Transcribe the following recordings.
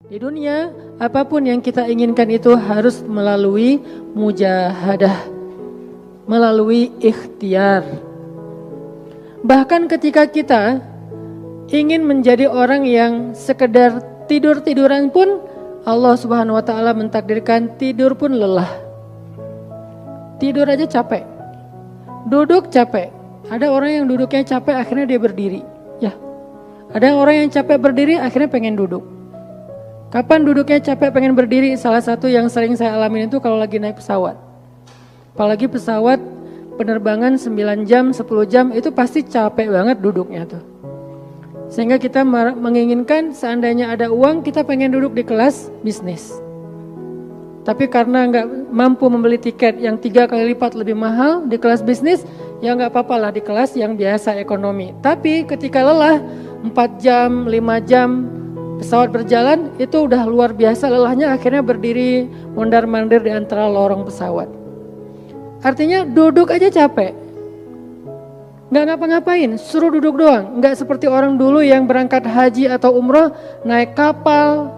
Di dunia, apapun yang kita inginkan itu harus melalui mujahadah, melalui ikhtiar. Bahkan ketika kita ingin menjadi orang yang sekedar tidur-tiduran pun, Allah Subhanahu wa Ta'ala mentakdirkan tidur pun lelah. Tidur aja capek, duduk capek. Ada orang yang duduknya capek akhirnya dia berdiri. Ya, ada orang yang capek berdiri akhirnya pengen duduk. Kapan duduknya capek pengen berdiri? Salah satu yang sering saya alamin itu kalau lagi naik pesawat. Apalagi pesawat penerbangan 9 jam, 10 jam itu pasti capek banget duduknya tuh. Sehingga kita menginginkan seandainya ada uang kita pengen duduk di kelas bisnis. Tapi karena nggak mampu membeli tiket yang 3 kali lipat lebih mahal di kelas bisnis, ya nggak apa-apa lah di kelas yang biasa ekonomi. Tapi ketika lelah 4 jam, 5 jam pesawat berjalan itu udah luar biasa lelahnya, akhirnya berdiri mondar-mandir di antara lorong pesawat. Artinya duduk aja capek. Nggak ngapa-ngapain, suruh duduk doang. Nggak seperti orang dulu yang berangkat haji atau umroh naik kapal,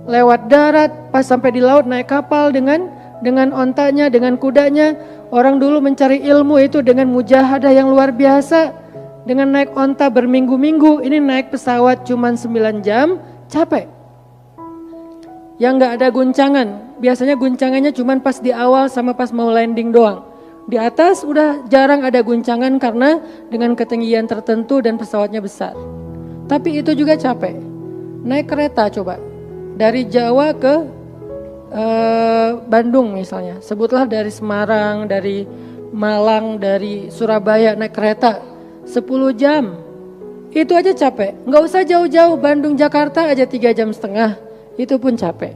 lewat darat, pas sampai di laut naik kapal dengan ontanya, dengan kudanya. Orang dulu mencari ilmu itu dengan mujahadah yang luar biasa. Dengan naik onta berminggu-minggu, ini naik pesawat cuman 9 jam, capek. Yang nggak ada guncangan, biasanya guncangannya cuman pas di awal sama pas mau landing doang. Di atas udah jarang ada guncangan karena dengan ketinggian tertentu dan pesawatnya besar. Tapi itu juga capek. Naik kereta coba, dari Jawa ke Bandung misalnya. Sebutlah dari Semarang, dari Malang, dari Surabaya naik kereta 10 jam. Itu aja capek. Nggak usah jauh-jauh, Bandung Jakarta aja 3 jam setengah. Itu pun capek.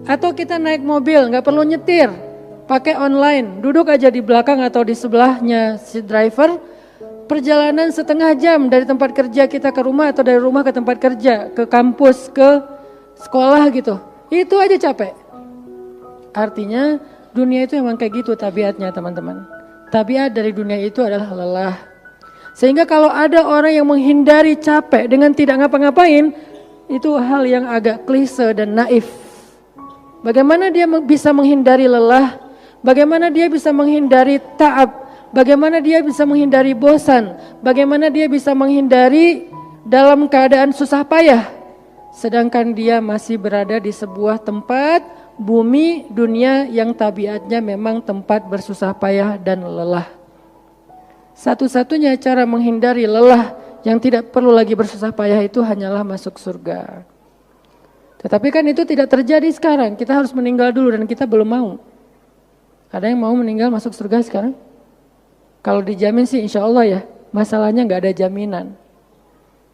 Atau kita naik mobil, nggak perlu nyetir, pakai online, duduk aja di belakang atau di sebelahnya si driver. Perjalanan setengah jam dari tempat kerja kita ke rumah atau dari rumah ke tempat kerja, ke kampus, ke sekolah gitu. Itu aja capek. Artinya dunia itu emang kayak gitu tabiatnya teman-teman. Tabiat dari dunia itu adalah lelah. Sehingga kalau ada orang yang menghindari capek dengan tidak ngapa-ngapain, itu hal yang agak klise dan naif. Bagaimana dia bisa menghindari lelah? Bagaimana dia bisa menghindari ta'ab? Bagaimana dia bisa menghindari bosan? Bagaimana dia bisa menghindari dalam keadaan susah payah? Sedangkan dia masih berada di sebuah tempat, bumi, dunia yang tabiatnya memang tempat bersusah payah dan lelah. Satu-satunya cara menghindari lelah yang tidak perlu lagi bersusah payah itu hanyalah masuk surga. Tetapi kan itu tidak terjadi sekarang. Kita harus meninggal dulu dan kita belum mau. Ada yang mau meninggal masuk surga sekarang? Kalau dijamin sih insya Allah ya. Masalahnya gak ada jaminan.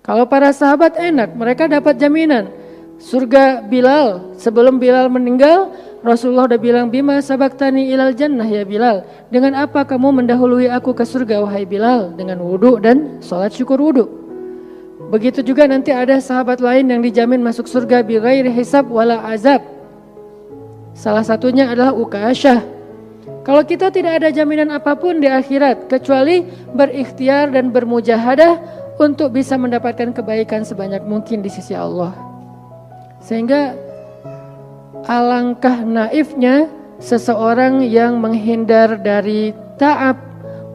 Kalau para sahabat enak, mereka dapat jaminan. Surga Bilal, sebelum Bilal meninggal, Rasulullah udah bilang, bima sabaktani ilal jannah ya Bilal. Dengan apa kamu mendahului aku ke surga wahai Bilal? Dengan wudu dan sholat syukur wudu. Begitu juga nanti ada sahabat lain yang dijamin masuk surga bighairi hisab wala azab. Salah satunya adalah Ukasyah. Kalau kita tidak ada jaminan apapun di akhirat kecuali berikhtiar dan bermujahadah untuk bisa mendapatkan kebaikan sebanyak mungkin di sisi Allah. Sehingga alangkah naifnya seseorang yang menghindar dari ta'ab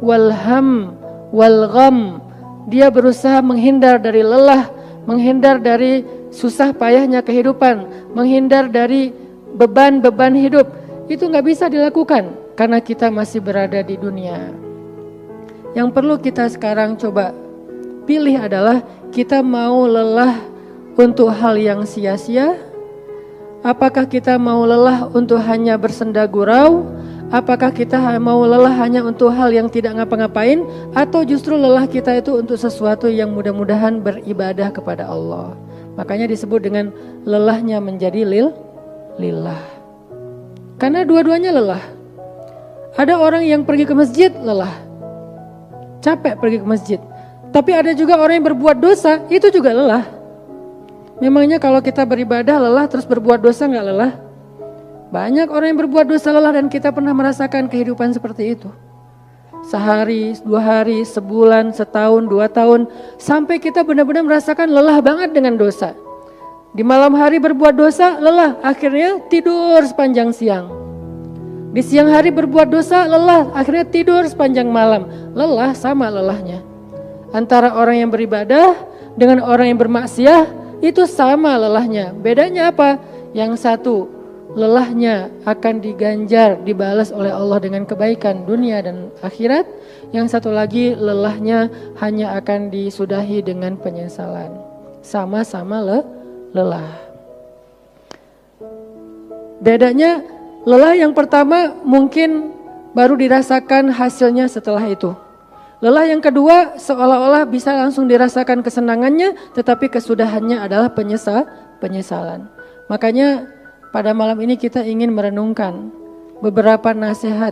wal ham wal gham. Dia berusaha menghindar dari lelah, menghindar dari susah payahnya kehidupan, menghindar dari beban-beban hidup. Itu gak bisa dilakukan karena kita masih berada di dunia. Yang perlu kita sekarang coba pilih adalah kita mau lelah untuk hal yang sia-sia. Apakah kita mau lelah untuk hanya bersenda gurau? Apakah kita mau lelah hanya untuk hal yang tidak ngapa-ngapain? Atau justru lelah kita itu untuk sesuatu yang mudah-mudahan beribadah kepada Allah? Makanya disebut dengan lelahnya menjadi lillah. Karena dua-duanya lelah. Ada orang yang pergi ke masjid lelah, capek pergi ke masjid. Tapi ada juga orang yang berbuat dosa, itu juga lelah. Memangnya kalau kita beribadah lelah terus berbuat dosa gak lelah? Banyak orang yang berbuat dosa lelah dan kita pernah merasakan kehidupan seperti itu. Sehari, 2 hari, sebulan, setahun, 2 tahun. Sampai kita benar-benar merasakan lelah banget dengan dosa. Di malam hari berbuat dosa, lelah, akhirnya tidur sepanjang siang. Di siang hari berbuat dosa, lelah, akhirnya tidur sepanjang malam. Lelah sama lelahnya. Antara orang yang beribadah dengan orang yang bermaksiat itu sama lelahnya. Bedanya apa? Yang satu, lelahnya akan diganjar, dibalas oleh Allah dengan kebaikan dunia dan akhirat. Yang satu lagi, lelahnya hanya akan disudahi dengan penyesalan. Sama-sama lelah. Bedanya, lelah yang pertama mungkin baru dirasakan hasilnya setelah itu. Lelah yang kedua seolah-olah bisa langsung dirasakan kesenangannya, tetapi kesudahannya adalah penyesalan. Makanya pada malam ini kita ingin merenungkan beberapa nasihat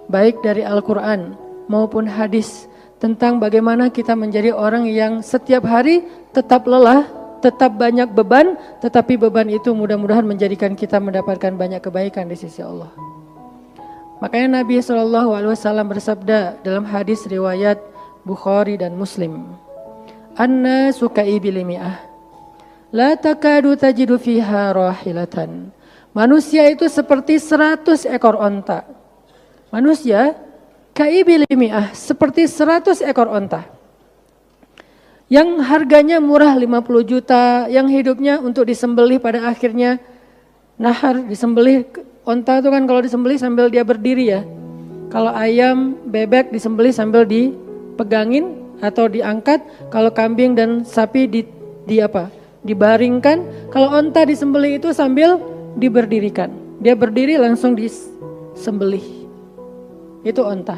baik dari Al-Quran maupun hadis tentang bagaimana kita menjadi orang yang setiap hari tetap lelah, tetap banyak beban, tetapi beban itu mudah-mudahan menjadikan kita mendapatkan banyak kebaikan di sisi Allah. Makanya Nabi SAW bersabda dalam hadis riwayat Bukhari dan Muslim, "An-nasu ka'ibili mi'ah, la takadu tajidu fiha rahilatan." Manusia itu seperti 100 ekor onta. Manusia ka'ibili mi'ah, seperti 100 ekor onta. Yang harganya murah 50 juta, yang hidupnya untuk disembelih pada akhirnya nahar, disembelih. Onta itu kan kalau disembelih sambil dia berdiri ya. Kalau ayam, bebek disembelih sambil dipegangin atau diangkat. Kalau kambing dan sapi dibaringkan. Kalau onta disembelih itu sambil diberdirikan. Dia berdiri langsung disembelih. Itu onta.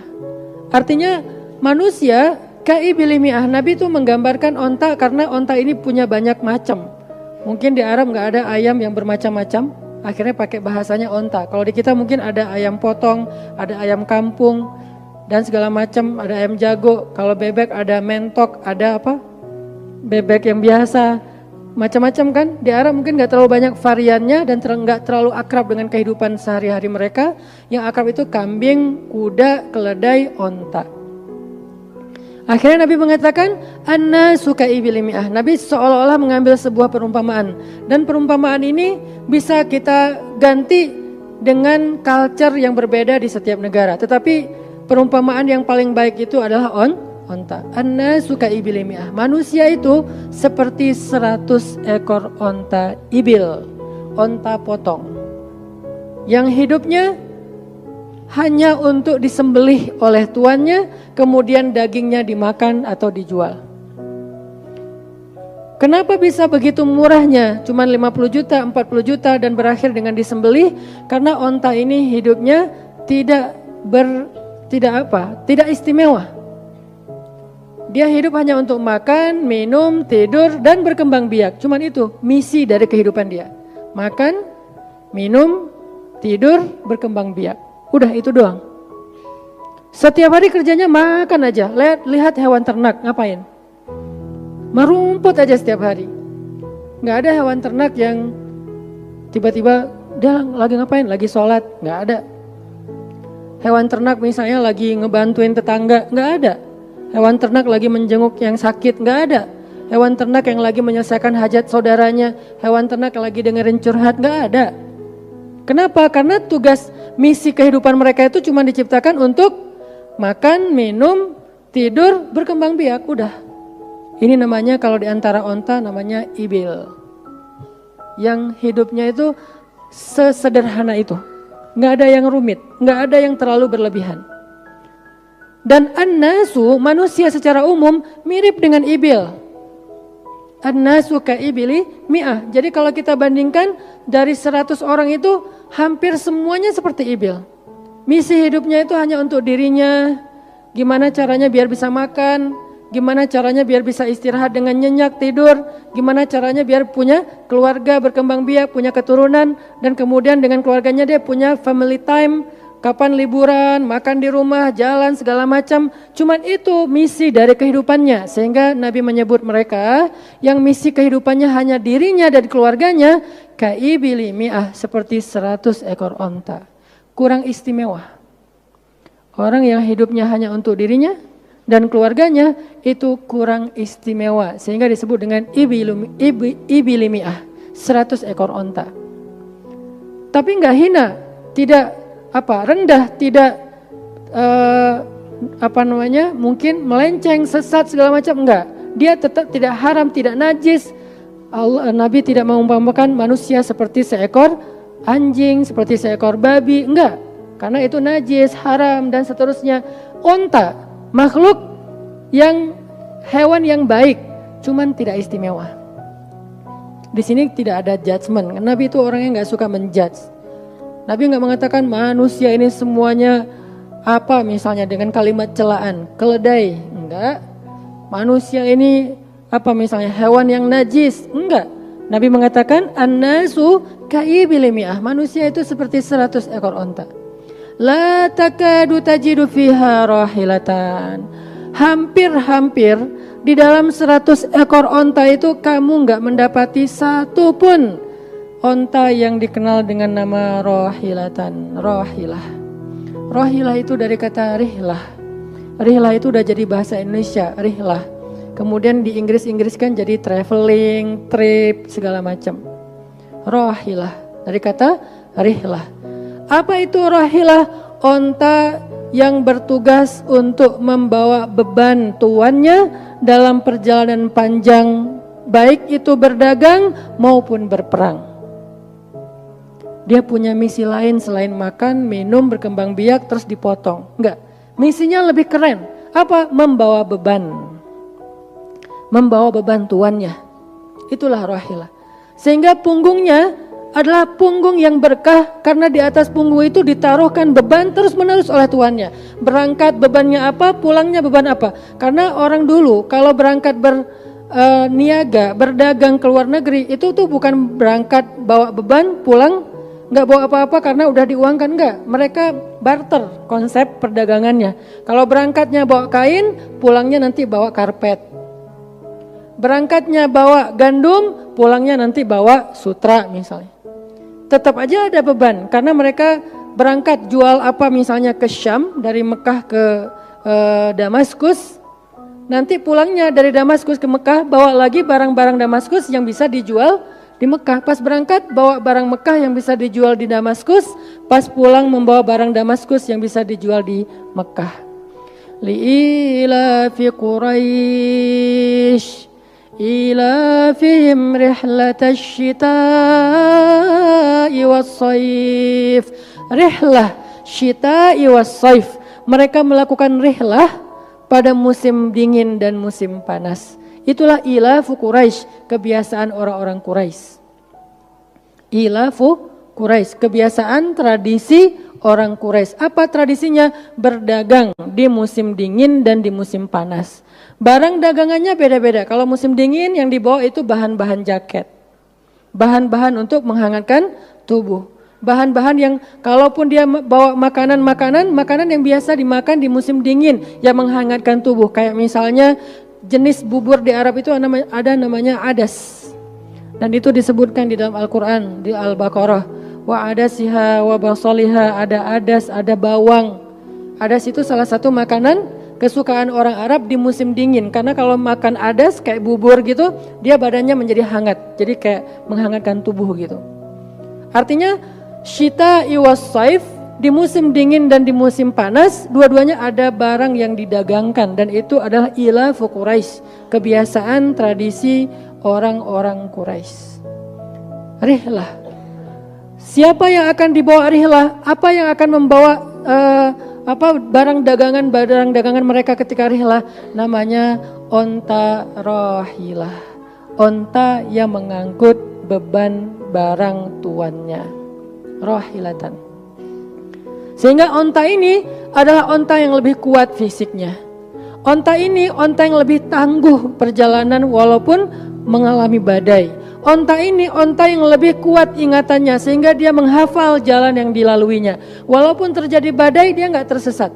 Artinya manusia ka'ibili mi'ah. Nabi itu menggambarkan onta karena onta ini punya banyak macam. Mungkin di Arab gak ada ayam yang bermacam-macam. Akhirnya pakai bahasanya onta. Kalau di kita mungkin ada ayam potong, ada ayam kampung, dan segala macam, ada ayam jago. Kalau bebek ada mentok, ada bebek yang biasa, macam-macam kan. Di Arab mungkin gak terlalu banyak variannya dan gak terlalu akrab dengan kehidupan sehari-hari mereka. Yang akrab itu kambing, kuda, keledai, onta. Akhirnya Nabi mengatakan, "An-nasu ka'ibili mi'ah." Nabi seolah-olah mengambil sebuah perumpamaan. Dan perumpamaan ini bisa kita ganti dengan culture yang berbeda di setiap negara. Tetapi perumpamaan yang paling baik itu adalah onta. An-nasu ka'ibili mi'ah. Manusia itu seperti 100 ekor onta ibil. Onta potong. Yang hidupnya hanya untuk disembelih oleh tuannya, kemudian dagingnya dimakan atau dijual. Kenapa bisa begitu murahnya? Cuman 50 juta, 40 juta dan berakhir dengan disembelih? Karena onta ini hidupnya tidak istimewa. Dia hidup hanya untuk makan, minum, tidur dan berkembang biak. Cuman itu misi dari kehidupan dia. Makan, minum, tidur, berkembang biak. Udah itu doang. Setiap hari kerjanya makan aja. Lihat hewan ternak ngapain? Merumput aja setiap hari. Gak ada hewan ternak yang tiba-tiba dia lagi ngapain? Lagi sholat. Gak ada. Hewan ternak misalnya lagi ngebantuin tetangga. Gak ada. Hewan ternak lagi menjenguk yang sakit. Gak ada. Hewan ternak yang lagi menyelesaikan hajat saudaranya. Hewan ternak yang lagi dengerin curhat. Gak ada. Kenapa? Karena tugas misi kehidupan mereka itu cuma diciptakan untuk makan, minum, tidur, berkembang biak, udah. Ini namanya kalau di antara onta namanya ibil. Yang hidupnya itu sesederhana itu. Gak ada yang rumit, gak ada yang terlalu berlebihan. Dan an-nasu, manusia secara umum mirip dengan ibil. An-nasu ka'ibili mi'ah. Jadi kalau kita bandingkan dari 100 orang itu hampir semuanya seperti ibil. Misi hidupnya itu hanya untuk dirinya. Gimana caranya biar bisa makan, gimana caranya biar bisa istirahat dengan nyenyak, tidur, gimana caranya biar punya keluarga, berkembang biak, punya keturunan, dan kemudian dengan keluarganya dia punya family time, kapan liburan, makan di rumah, jalan segala macam. Cuman itu misi dari kehidupannya. Sehingga Nabi menyebut mereka yang misi kehidupannya hanya dirinya dan keluarganya, ka'ibili mi'ah, seperti 100 ekor onta. Kurang istimewa. Orang yang hidupnya hanya untuk dirinya dan keluarganya itu kurang istimewa. Sehingga disebut dengan ibili mi'ah, 100 ekor onta. Tapi nggak hina, tidak rendah, tidak mungkin melenceng, sesat segala macam, enggak. Dia tetap tidak haram, tidak najis. Nabi tidak mengumpamakan manusia seperti seekor anjing, seperti seekor babi, enggak. Karena itu najis, haram dan seterusnya. Onta, makhluk yang hewan yang baik, cuman tidak istimewa. Di sini tidak ada judgement. Nabi itu orangnya nggak suka menjudge. Nabi nggak mengatakan manusia ini semuanya misalnya dengan kalimat celaan, keledai, enggak. Manusia ini misalnya hewan yang najis, enggak. Nabi mengatakan an-nasu ka'ibili mi'ah, manusia itu seperti 100 ekor onta. La takadu tajidu fiha rahilatan. Hampir di dalam 100 ekor onta itu kamu enggak mendapati satu pun onta yang dikenal dengan nama rahilatan, rahilah. Rahilah itu dari kata rihlah. Rihlah itu udah jadi bahasa Indonesia, rihlah. Kemudian di Inggris-Inggriskan jadi traveling, trip, segala macam. Rahilah, dari kata rihlah. Apa itu rahilah? Onta yang bertugas untuk membawa beban tuannya dalam perjalanan panjang, baik itu berdagang maupun berperang. Dia punya misi lain selain makan, minum, berkembang biak, terus dipotong. Enggak, misinya lebih keren. Apa? Membawa beban. Membawa beban tuannya. Itulah rahilah. Sehingga punggungnya adalah punggung yang berkah, karena di atas punggung itu ditaruhkan beban terus menerus oleh tuannya. Berangkat bebannya apa, pulangnya beban apa. Karena orang dulu kalau berangkat berniaga, berdagang ke luar negeri, itu tuh bukan berangkat bawa beban, pulang nggak bawa apa-apa karena udah diuangkan, enggak. Mereka barter konsep perdagangannya. Kalau berangkatnya bawa kain, pulangnya nanti bawa karpet. Berangkatnya bawa gandum, pulangnya nanti bawa sutra misalnya. Tetap aja ada beban karena mereka berangkat jual misalnya ke Syam, dari Mekah ke Damaskus. Nanti pulangnya dari Damaskus ke Mekah bawa lagi barang-barang Damaskus yang bisa dijual di Mekah. Pas berangkat bawa barang Mekah yang bisa dijual di Damaskus, pas pulang membawa barang Damaskus yang bisa dijual di Mekah. Li'ilafi Quraisy ilafihim rihlatash syita'i was-sayf. Rihlah syita'i was-sayf. Mereka melakukan rihlah pada musim dingin dan musim panas. Itulah ilafu Quraisy, kebiasaan orang-orang Quraisy. Ilafu Quraisy, kebiasaan tradisi orang Quraisy. Apa tradisinya? Berdagang di musim dingin dan di musim panas. Barang dagangannya beda-beda. Kalau musim dingin yang dibawa itu bahan-bahan jaket. Bahan-bahan untuk menghangatkan tubuh. Bahan-bahan yang kalaupun dia bawa makanan yang biasa dimakan di musim dingin yang menghangatkan tubuh. Kayak misalnya jenis bubur di Arab itu ada namanya adas. Dan itu disebutkan di dalam Al-Quran, di Al-Baqarah. Wa adasiha wa basaliha, ada adas, ada bawang. Adas itu salah satu makanan kesukaan orang Arab di musim dingin. Karena kalau makan adas kayak bubur gitu, dia badannya menjadi hangat. Jadi kayak menghangatkan tubuh gitu. Artinya syita'i was-saif, di musim dingin dan di musim panas, dua-duanya ada barang yang didagangkan. Dan itu adalah ilafu Quraisy, kebiasaan tradisi orang-orang Quraisy. Rihlah. Siapa yang akan dibawa rihlah? Apa yang akan membawa barang dagangan mereka ketika rihlah? Namanya onta rahilah. Onta yang mengangkut beban barang tuannya. Rahilatan. Sehingga onta ini adalah onta yang lebih kuat fisiknya. Onta ini onta yang lebih tangguh perjalanan walaupun mengalami badai. Onta ini onta yang lebih kuat ingatannya sehingga dia menghafal jalan yang dilaluinya. Walaupun terjadi badai dia nggak tersesat.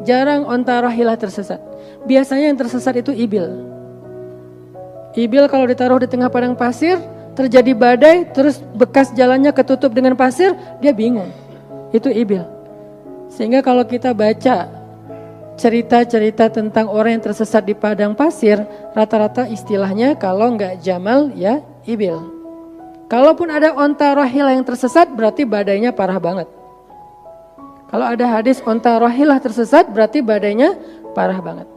Jarang onta rahilah tersesat. Biasanya yang tersesat itu ibil. Ibil kalau ditaruh di tengah padang pasir, terjadi badai, terus bekas jalannya ketutup dengan pasir, dia bingung. Itu ibil. Sehingga kalau kita baca cerita-cerita tentang orang yang tersesat di padang pasir, rata-rata istilahnya kalau nggak jamal ya ibil. Kalaupun ada onta rahilah yang tersesat, berarti badainya parah banget. Kalau ada hadis onta rahilah tersesat, berarti badainya parah banget.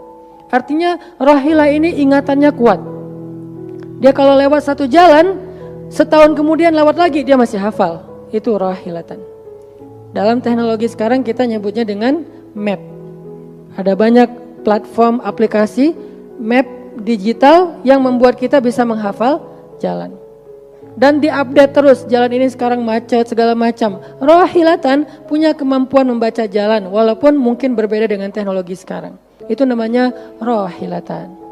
Artinya rahilah ini ingatannya kuat. Dia kalau lewat satu jalan, setahun kemudian lewat lagi dia masih hafal. Itu rahilatan. Dalam teknologi sekarang kita nyebutnya dengan map. Ada banyak platform aplikasi map digital yang membuat kita bisa menghafal jalan. Dan diupdate terus, jalan ini sekarang macet segala macam. Rahilatan punya kemampuan membaca jalan walaupun mungkin berbeda dengan teknologi sekarang. Itu namanya rahilatan.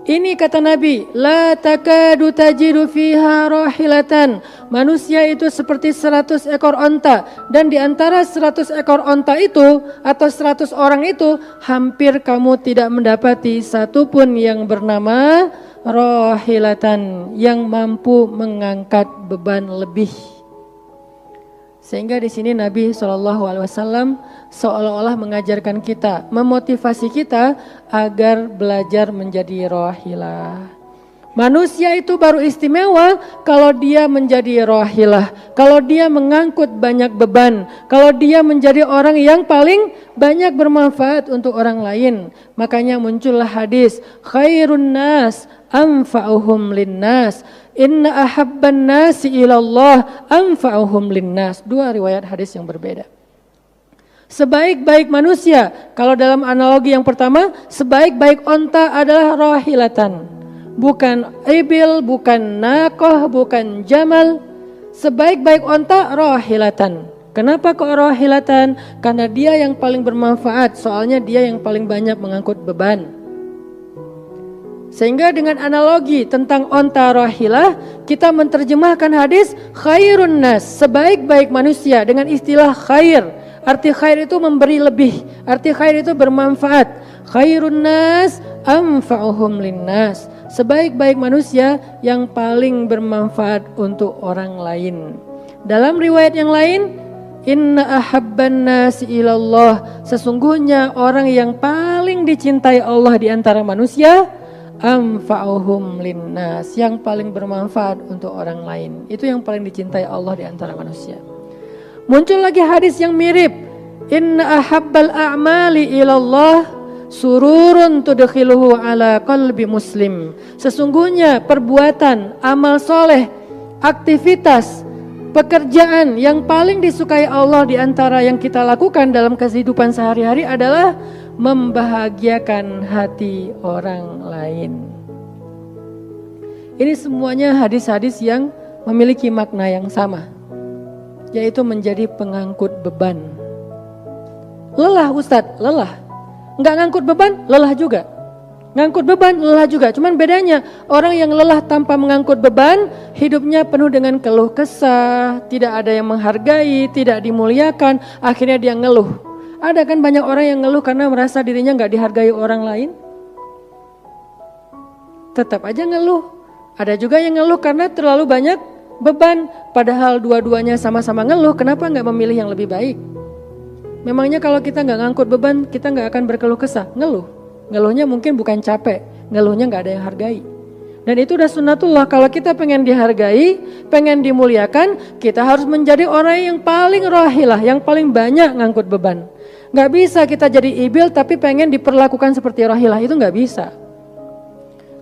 Ini kata Nabi, la takadu tajidu fiha rahilatan. Manusia itu seperti 100 ekor onta. Dan di antara 100 ekor onta itu atau 100 orang itu, hampir kamu tidak mendapati satupun yang bernama rahilatan, yang mampu mengangkat beban lebih. Sehingga di sini Nabi SAW seolah-olah mengajarkan kita, memotivasi kita agar belajar menjadi rahilah. Manusia itu baru istimewa kalau dia menjadi rahilah, kalau dia mengangkut banyak beban, kalau dia menjadi orang yang paling banyak bermanfaat untuk orang lain. Makanya muncullah hadis, khairun nas anfa'uhum linnas, inna ahabban nasi ilallah anfa'uhum linnas. Dua riwayat hadis yang berbeda. Sebaik-baik manusia, kalau dalam analogi yang pertama, sebaik-baik onta adalah rahilatan. Bukan ibil, bukan naqah, bukan jamal. Sebaik-baik onta rahilatan. Kenapa kok rahilatan? Karena dia yang paling bermanfaat, soalnya dia yang paling banyak mengangkut beban. Sehingga dengan analogi tentang onta rahilah, kita menerjemahkan hadis khairun nas, sebaik-baik manusia dengan istilah khair. Arti khair itu memberi lebih, arti khair itu bermanfaat. Khairun nas anfa'uhum linnas, sebaik-baik manusia yang paling bermanfaat untuk orang lain. Dalam riwayat yang lain, inna ahabban nasi ilallah, sesungguhnya orang yang paling dicintai Allah di antara manusia, anfa'uhum linnas, yang paling bermanfaat untuk orang lain. Itu yang paling dicintai Allah di antara manusia. Muncul lagi hadis yang mirip, inna ahabbal a'mali ilallah sururun tudkhiluhu ala qalbi muslim. Sesungguhnya perbuatan, amal soleh, aktivitas, pekerjaan yang paling disukai Allah di antara yang kita lakukan dalam kehidupan sehari-hari adalah membahagiakan hati orang lain. Ini semuanya hadis-hadis yang memiliki makna yang sama, yaitu menjadi pengangkut beban. Lelah Ustadz, lelah. Enggak ngangkut beban, lelah juga. Ngangkut beban, lelah juga. Cuman bedanya, orang yang lelah tanpa mengangkut beban, hidupnya penuh dengan keluh kesah, tidak ada yang menghargai, tidak dimuliakan, akhirnya dia ngeluh. Ada kan banyak orang yang ngeluh karena merasa dirinya gak dihargai orang lain? Tetap aja ngeluh. Ada juga yang ngeluh karena terlalu banyak beban. Padahal dua-duanya sama-sama ngeluh, kenapa gak memilih yang lebih baik? Memangnya kalau kita gak ngangkut beban, kita gak akan berkeluh kesah? Ngeluh. Ngeluhnya mungkin bukan capek, ngeluhnya gak ada yang hargai. Dan itu udah sunnatullah, kalau kita pengen dihargai, pengen dimuliakan, kita harus menjadi orang yang paling rahilah, yang paling banyak ngangkut beban. Gak bisa kita jadi ibil tapi pengen diperlakukan seperti rahilah, itu gak bisa.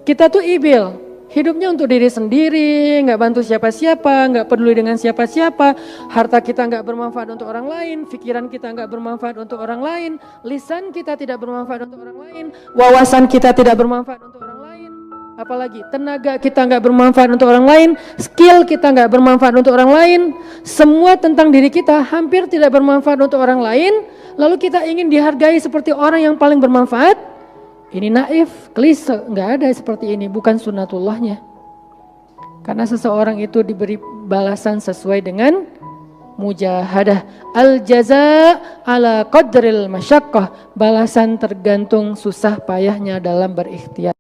Kita tuh ibil, hidupnya untuk diri sendiri, gak bantu siapa-siapa, gak peduli dengan siapa-siapa. Harta kita gak bermanfaat untuk orang lain, pikiran kita gak bermanfaat untuk orang lain, lisan kita tidak bermanfaat untuk orang lain, wawasan kita tidak bermanfaat untuk orang lain. Apalagi tenaga kita gak bermanfaat untuk orang lain, skill kita gak bermanfaat untuk orang lain. Semua tentang diri kita hampir tidak bermanfaat untuk orang lain. Lalu kita ingin dihargai seperti orang yang paling bermanfaat. Ini naif, klise, gak ada seperti ini, bukan sunnatullahnya. Karena seseorang itu diberi balasan sesuai dengan mujahadah. Al-jaza ala qadril masyaqqah, balasan tergantung susah payahnya dalam berikhtiar.